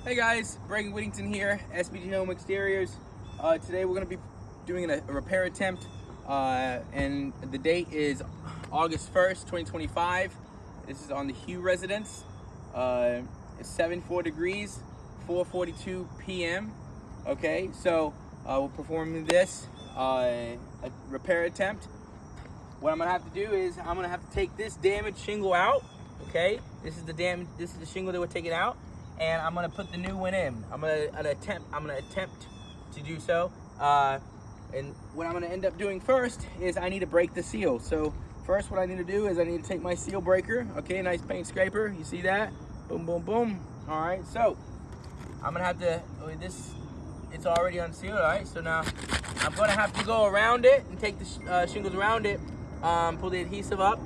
Hey guys, Brayden Whittington here, SBG Home Exteriors. Today we're going to be doing a repair attempt, and the date is August 1st, 2025. This is on the Hugh residence. It's 74 degrees, 4:42 p.m. Okay, so we're performing this a repair attempt. What I'm going to have to do is I'm going to have to take this damaged shingle out. Okay, this is the shingle that we're taking out, and I'm gonna put the new one in. I'm gonna attempt to do so. And what I'm gonna end up doing first is I need to break the seal. So first, what I need to do is I need to take my seal breaker. Okay, nice paint scraper. You see that? Boom, boom, boom. All right. So I'm gonna have to. It's already unsealed. All right. So now I'm gonna have to go around it and take the shingles around it. Pull the adhesive up.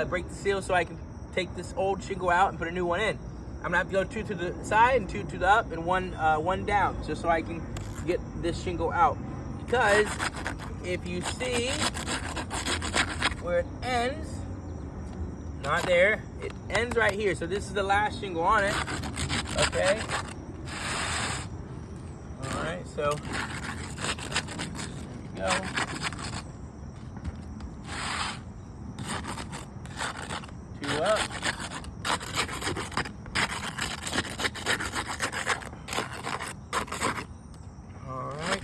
Break the seal so I can take this old shingle out and put a new one in. I'm gonna have to go two to the side and two to the up and one down, just so I can get this shingle out. Because if you see where it ends, not there, it ends right here. So this is the last shingle on it. Okay. All right. So there you go. Up. All right.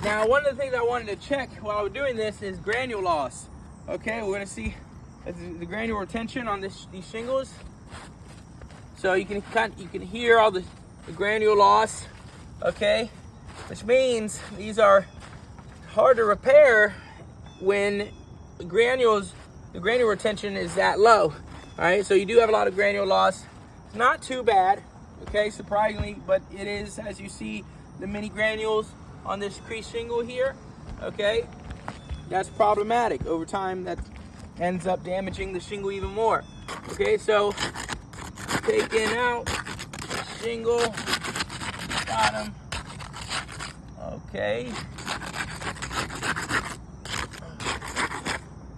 Now, one of the things I wanted to check while I was doing this is granule loss. Okay, we're gonna see the granule retention on these shingles. So you can hear all the granule loss. Okay, which means these are hard to repair when the granule retention is that low. All right, so you do have a lot of granule loss. It's not too bad, okay, surprisingly, but it is, as you see, the mini granules on this crease shingle here, okay? That's problematic. Over time, that ends up damaging the shingle even more. Okay, so taking out the shingle, bottom, okay.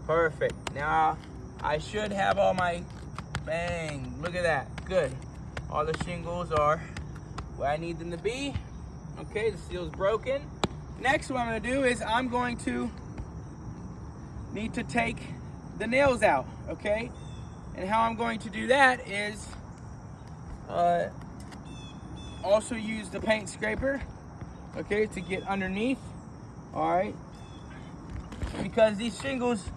Perfect. Now, I should have all my, bang, look at that, good. All the shingles are where I need them to be. Okay, the seal's broken. Next, what I'm gonna do is I'm going to need to take the nails out, okay? And how I'm going to do that is also use the paint scraper, okay, to get underneath, all right? Because these shingles,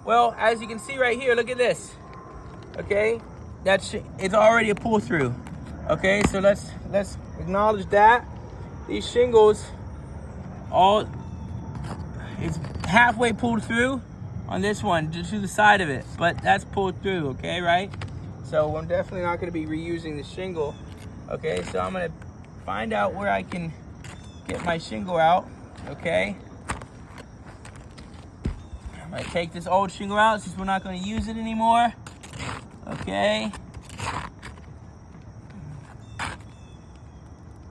well, as you can see right here, look at this. Okay, it's already a pull through. Okay, so let's acknowledge that these shingles, it's halfway pulled through on this one, just to the side of it, but that's pulled through. Okay, right? So I'm definitely not going to be reusing the shingle. Okay, so I'm going to find out where I can get my shingle out. Okay. I take this old shingle out since we're not going to use it anymore. Okay.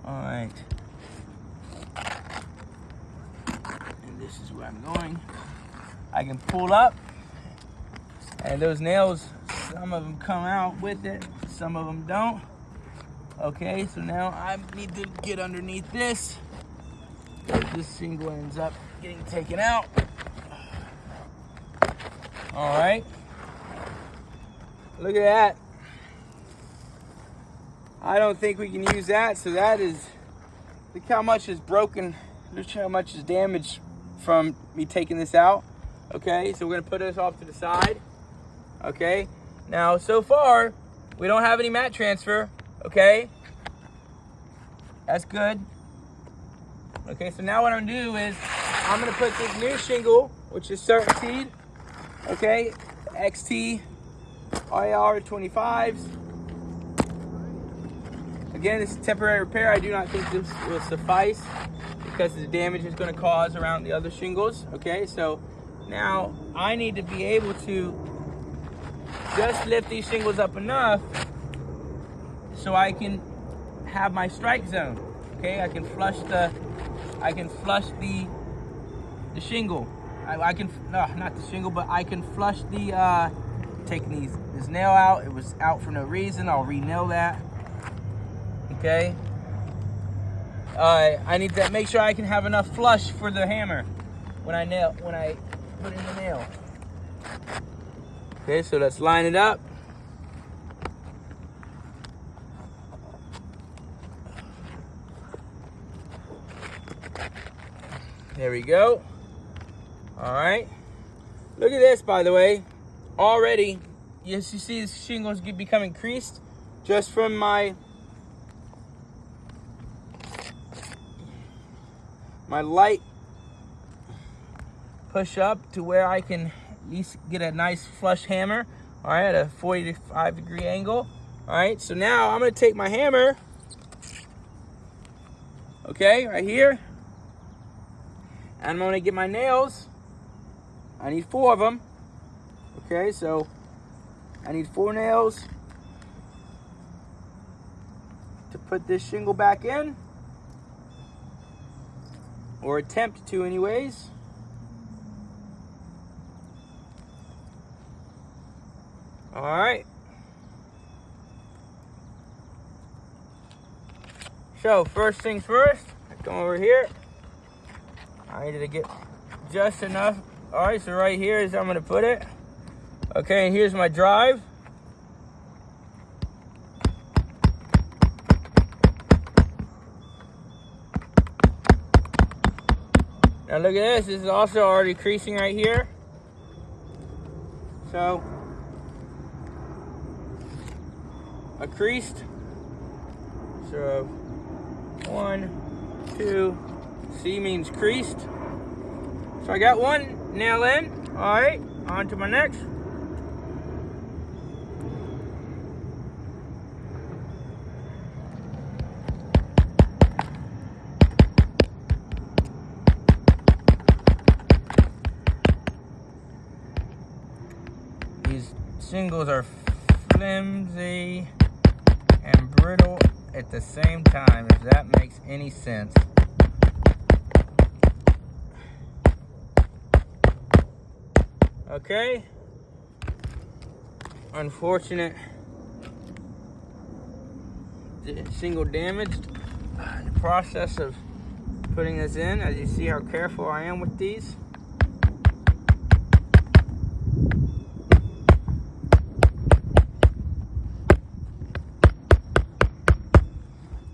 All right. And this is where I'm going. I can pull up, and those nails, some of them come out with it, some of them don't. Okay, so now I need to get underneath this. This shingle ends up getting taken out. All right, look at that. I don't think we can use that, so that is, look how much is broken, look how much is damaged from me taking this out. Okay, so we're gonna put this off to the side. Okay, now so far, we don't have any mat transfer, okay? That's good. Okay, so now what I'm gonna do is, I'm gonna put this new shingle, which is CertainTeed, okay, XT IR 25s. Again, this is temporary repair. I do not think this will suffice because the damage is going to cause around the other shingles. Okay, so now I need to be able to just lift these shingles up enough so I can have my strike zone. Okay, I can flush the shingle. Not the shingle, but I can flush the, taking this nail out. It was out for no reason. I'll re-nail that. Okay, I need to make sure I can have enough flush for the hammer when I put in the nail. Okay, so let's line it up. There we go. All right. Look at this, by the way. Already, yes, you see the shingles becoming creased just from my light push up to where I can at least get a nice flush hammer. All right, at a 45-degree angle. All right, so now I'm gonna take my hammer, okay, right here, and I'm gonna get my nails. I need 4 of them. Okay, so I need 4 nails to put this shingle back in, or attempt to anyways. All right. So first things first, I come over here. I need to get just enough. All right, so right here is how I'm gonna put it. Okay, and here's my drive. Now look at this is also already creasing right here. So, I creased. So, 1, 2, C means creased. So I got 1 nail in. All right, on to my next. These shingles are flimsy and brittle at the same time, if that makes any sense. Okay, unfortunate shingle damaged in the process of putting this in. As you see how careful I am with these.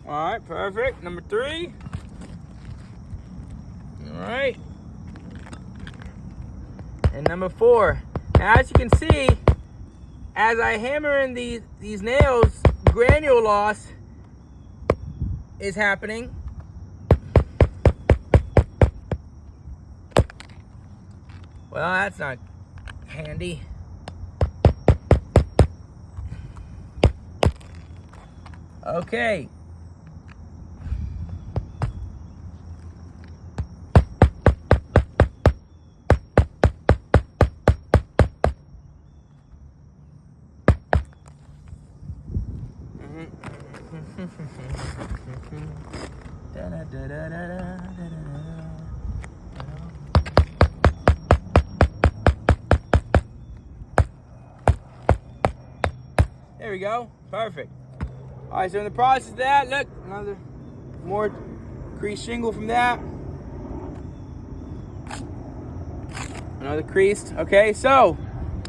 All right, perfect. Number 3. All right. And number 4. Now, as you can see, as I hammer in these nails, granule loss is happening. Well, that's not handy. Okay. There we go. Perfect. All right, so in the process of that, look, another more creased shingle from that. Another creased. Okay, so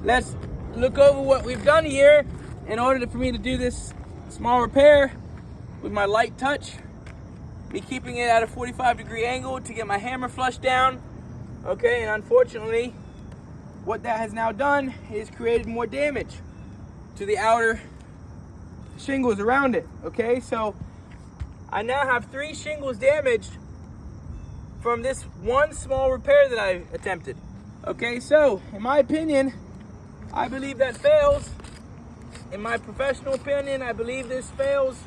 let's look over what we've done here in order for me to do this small repair with my light touch. Me keeping it at a 45-degree angle to get my hammer flush down. Okay, and unfortunately, what that has now done is created more damage to the outer shingles around it. Okay, so I now have 3 shingles damaged from this one small repair that I attempted. Okay, so in my opinion, I believe that fails. In my professional opinion, I believe this fails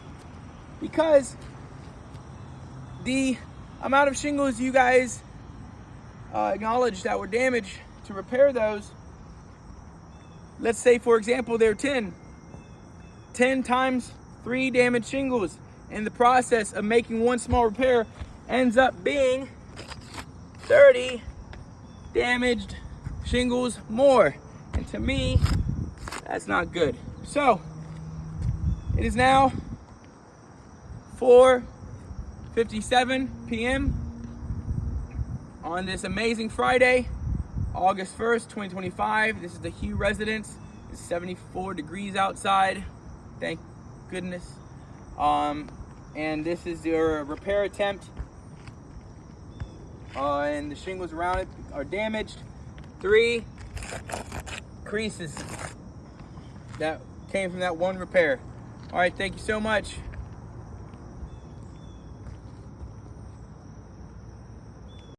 because the amount of shingles you guys acknowledge that were damaged to repair those, let's say for example they're 10 times 3 damaged shingles in the process of making one small repair ends up being 30 damaged shingles more, and to me that's not good. So it is now 4 6:57 p.m. on this amazing Friday, August 1st, 2025. This is the Hugh residence. It's 74 degrees outside. Thank goodness. And this is your repair attempt. And the shingles around it are damaged. 3 creases that came from that one repair. All right, thank you so much.